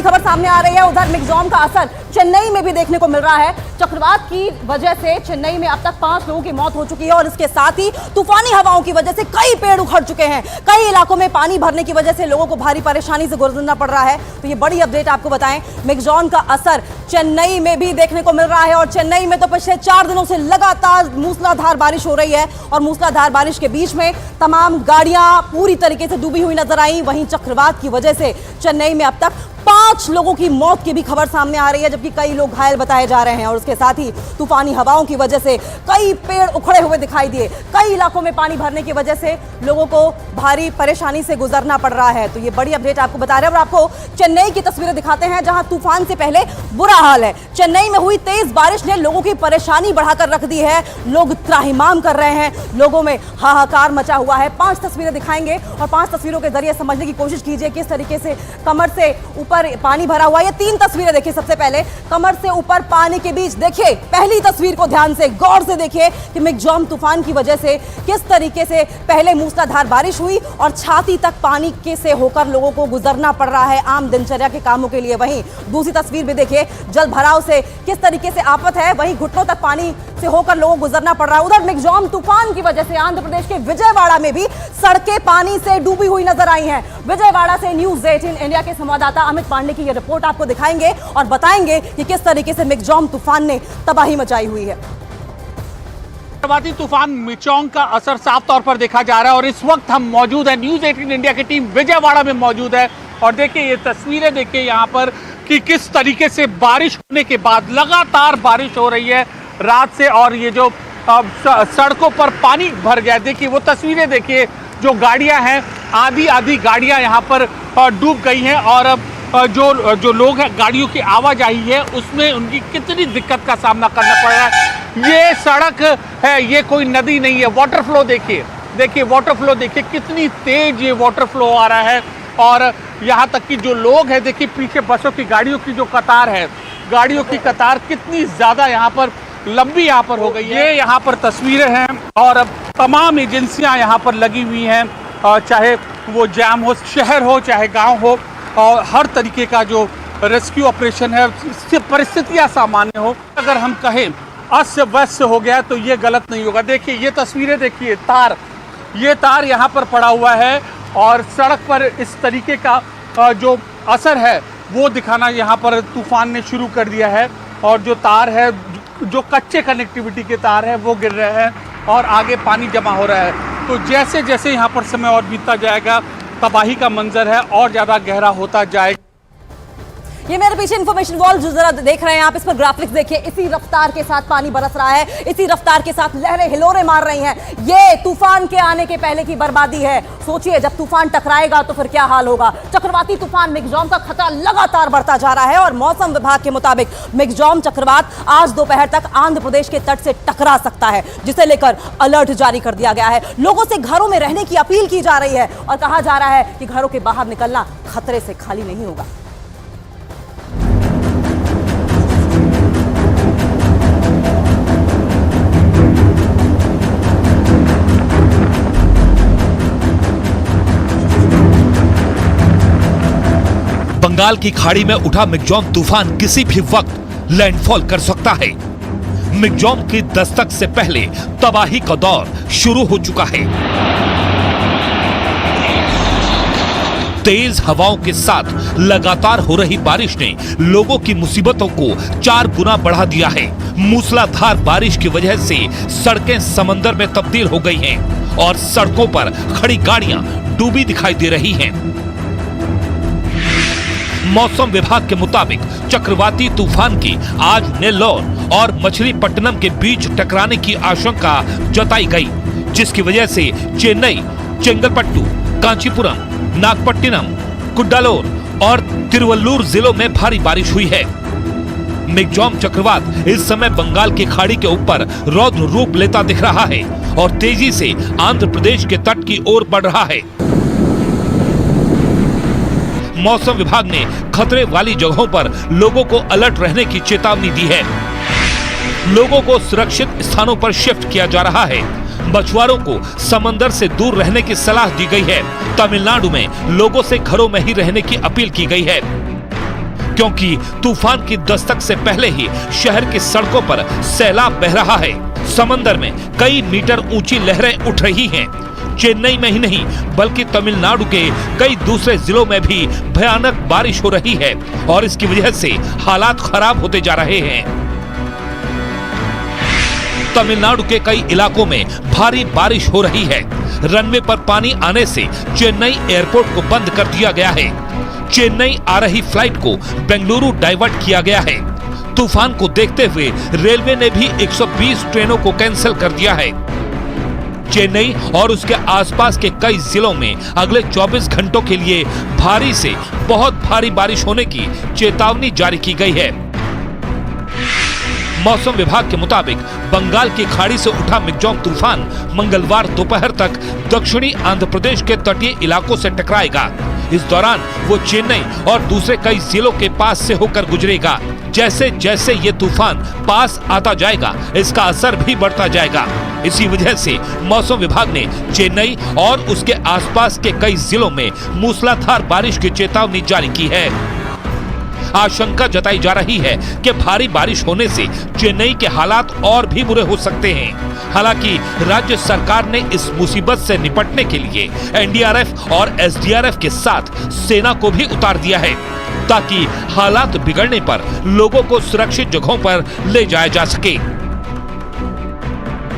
बड़ी खबर सामने आ रही है। उधर मिगजॉम का असर चेन्नई में भी देखने को मिल रहा है। चक्रवात की वजह से चेन्नई में अब तक 5 लोगों की मौत हो चुकी है और इसके साथ ही तूफानी हवाओं की वजह से कई पेड़ उखड़ चुके हैं। कई इलाकों में पानी भरने की वजह से लोगों को भारी परेशानी से गुजरना पड़ रहा है। तो ये बड़ी अपडेट आपको बताएं, मिगजॉम का असर चेन्नई में भी देखने को मिल रहा है और चेन्नई में तो पिछले 4 दिनों से लगातार मूसलाधार बारिश हो रही है और मूसलाधार बारिश के बीच में तमाम गाड़ियां पूरी तरीके से डूबी हुई नजर आई। वहीं चक्रवात की वजह से चेन्नई में अब तक 5 लोगों की मौत की भी खबर सामने आ रही है, जबकि कई लोग घायल बताए जा रहे हैं। और उसके साथ ही तूफानी हवाओं की वजह से कई पेड़ उखड़े हुए दिखाई दिए। कई इलाकों में पानी भरने की वजह से लोगों को भारी परेशानी से गुजरना पड़ रहा है। तो ये बड़ी अपडेट आपको बता रहे हैं और आपको चेन्नई की तस्वीरें दिखाते हैं, जहां तूफान से पहले बुरा हाल है। चेन्नई में हुई तेज बारिश ने लोगों की परेशानी बढ़ाकर रख दी है। लोग त्राहिमाम कर रहे हैं, लोगों में हाहाकार मचा हुआ है। 5 तस्वीरें दिखाएंगे और 5 तस्वीरों के जरिए समझने की कोशिश कीजिए किस तरीके से कमर से ऊपर पानी भरा हुआ है। ये 3 तस्वीरें देखिए। सबसे पहले कमर से ऊपर पानी के बीच देखिए, पहली तस्वीर को ध्यान से गौर से देखिए कि मिगजॉम तूफान की वजह से किस तरीके से पहले मूसलाधार बारिश हुई और छाती तक पानी के से होकर लोगों को गुजरना पड़ रहा है आम दिनचर्या के कामों के लिए। वहीं दूसरी तस्वीर भी देखिए, जल भराव से किस तरीके से आफत है, वहीं घुटनों तक पानी से होकर लोगों को गुजरना पड़ रहा है। उधर मिगजॉम तूफान की वजह से आंध्र प्रदेश के विजयवाड़ा में भी सड़कें पानी से डूबी हुई नजर आई हैं। विजयवाड़ा से न्यूज़ 18 इंडिया के संवाददाता अमित पांडे की ये रिपोर्ट आपको दिखाएंगे और बताएंगे कि किस तरीके से मिगजॉम तूफान ने तबाही मचाई हुई है। चक्रवाती तूफान मिगजॉम का असर साफ तौर पर देखा जा रहा है और इस वक्त हम मौजूद है, न्यूज़ 18 इंडिया की टीम विजयवाड़ा में मौजूद है। और देखिए ये तस्वीरें देखिए यहाँ पर कि किस तरीके से बारिश होने के बाद लगातार बारिश हो रही है रात से, और ये जो सड़कों पर पानी भर गया। देखिए वो तस्वीरें देखिए, जो गाड़ियां हैं आधी गाड़ियां यहाँ पर डूब गई हैं और जो लोग हैं गाड़ियों की आवाजाही है उसमें उनकी कितनी दिक्कत का सामना करना पड़ रहा है। ये सड़क है, ये कोई नदी नहीं है। वाटर फ्लो देखिए वाटर फ्लो देखिए, कितनी तेज ये वाटर फ्लो आ रहा है। और यहाँ तक कि जो लोग हैं देखिए, पीछे बसों की गाड़ियों की जो कतार है, गाड़ियों की कतार कितनी ज़्यादा यहाँ पर लंबी यहाँ पर हो गई है। ये यहाँ पर तस्वीरें हैं और तमाम एजेंसियाँ यहाँ पर लगी हुई हैं, चाहे वो जैम हो, शहर हो चाहे गांव हो, और हर तरीके का जो रेस्क्यू ऑपरेशन है, परिस्थितियाँ सामान्य हो। अगर हम कहें अस्त व्यस्त हो गया तो ये गलत नहीं होगा। देखिए ये तस्वीरें देखिए, ये तार यहाँ पर पड़ा हुआ है और सड़क पर इस तरीके का जो असर है वो दिखाना यहाँ पर तूफान ने शुरू कर दिया है। और जो तार है, जो कच्चे कनेक्टिविटी के तार हैं वो गिर रहे हैं और आगे पानी जमा हो रहा है। तो जैसे जैसे यहाँ पर समय और बीतता जाएगा, तबाही का मंजर है और ज़्यादा गहरा होता जाएगा। ये मेरे पीछे इंफॉर्मेशन वॉल जो जरा देख रहे हैं आप, इस पर ग्राफिक्स देखिए। इसी रफ्तार के साथ पानी बरस रहा है, इसी रफ्तार के साथ लहरें हिलोरे मार रही हैं। ये तूफान के आने के पहले की बर्बादी है। सोचिए जब तूफान टकराएगा तो फिर क्या हाल होगा। चक्रवाती तूफान मिगजॉम का खतरा लगातार बढ़ता जा रहा है और मौसम विभाग के मुताबिक मिगजॉम चक्रवात आज दोपहर तक आंध्र प्रदेश के तट से टकरा सकता है, जिसे लेकर अलर्ट जारी कर दिया गया है। लोगों से घरों में रहने की अपील की जा रही है और कहा जा रहा है कि घरों के बाहर निकलना खतरे से खाली नहीं होगा। बंगाल की खाड़ी में उठा मिगजॉम तूफान किसी भी वक्त लैंडफॉल कर सकता है। मिगजॉम की दस्तक से पहले तबाही का दौर शुरू हो चुका है। तेज हवाओं के साथ लगातार हो रही बारिश ने लोगों की मुसीबतों को 4 गुना बढ़ा दिया है। मूसलाधार बारिश की वजह से सड़कें समंदर में तब्दील हो गई हैं और सड़कों पर खड़ी गाड़ियां डूबी दिखाई दे रही हैं। मौसम विभाग के मुताबिक चक्रवाती तूफान की आज नेल्लोर और मछलीपट्टनम के बीच टकराने की आशंका जताई गई, जिसकी वजह से चेन्नई, चेंगलपट्टू, कांचीपुरम, नागपट्टिनम, कुड्डालोर और तिरुवल्लुर जिलों में भारी बारिश हुई है। मिगजॉम चक्रवात इस समय बंगाल की खाड़ी के ऊपर रौद्र रूप लेता दिख रहा है और तेजी से आंध्र प्रदेश के तट की ओर बढ़ रहा है। मौसम विभाग ने खतरे वाली जगहों पर लोगों को अलर्ट रहने की चेतावनी दी है। लोगों को सुरक्षित स्थानों पर शिफ्ट किया जा रहा है। मछुआरों को समंदर से दूर रहने की सलाह दी गई है। तमिलनाडु में लोगों से घरों में ही रहने की अपील की गई है। क्योंकि तूफान की दस्तक से पहले ही शहर की सड़कों पर सैलाब बह रहा है। समंदर में कई मीटर ऊंची लहरें उठ रही हैं। चेन्नई में ही नहीं बल्कि तमिलनाडु के कई दूसरे जिलों में भी भयानक बारिश हो रही है और इसकी वजह से हालात खराब होते जा रहे हैं। तमिलनाडु के कई इलाकों में भारी बारिश हो रही है। रनवे पर पानी आने से चेन्नई एयरपोर्ट को बंद कर दिया गया है। चेन्नई आ रही फ्लाइट को बेंगलुरु डाइवर्ट किया गया है। तूफान को देखते हुए रेलवे ने भी 120 ट्रेनों को कैंसिल कर दिया है। चेन्नई और उसके आसपास के कई जिलों में अगले 24 घंटों के लिए भारी से बहुत भारी बारिश होने की चेतावनी जारी की गई है। मौसम विभाग के मुताबिक बंगाल की खाड़ी से उठा मिग्जॉम तूफान मंगलवार दोपहर तक दक्षिणी आंध्र प्रदेश के तटीय इलाकों से टकराएगा। इस दौरान वो चेन्नई और दूसरे कई जिलों के पास से होकर गुजरेगा। जैसे जैसे ये तूफान पास आता जाएगा इसका असर भी बढ़ता जाएगा। इसी वजह से मौसम विभाग ने चेन्नई और उसके आसपास के कई जिलों में मूसलाधार बारिश की चेतावनी जारी की है। आशंका जताई जा रही है कि भारी बारिश होने से चेन्नई के हालात और भी बुरे हो सकते हैं। हालांकि राज्य सरकार ने इस मुसीबत से निपटने के लिए एनडीआरएफ और एसडीआरएफ के साथ सेना को भी उतार दिया है ताकि हालात बिगड़ने पर लोगों को सुरक्षित जगहों पर ले जाया जा सके।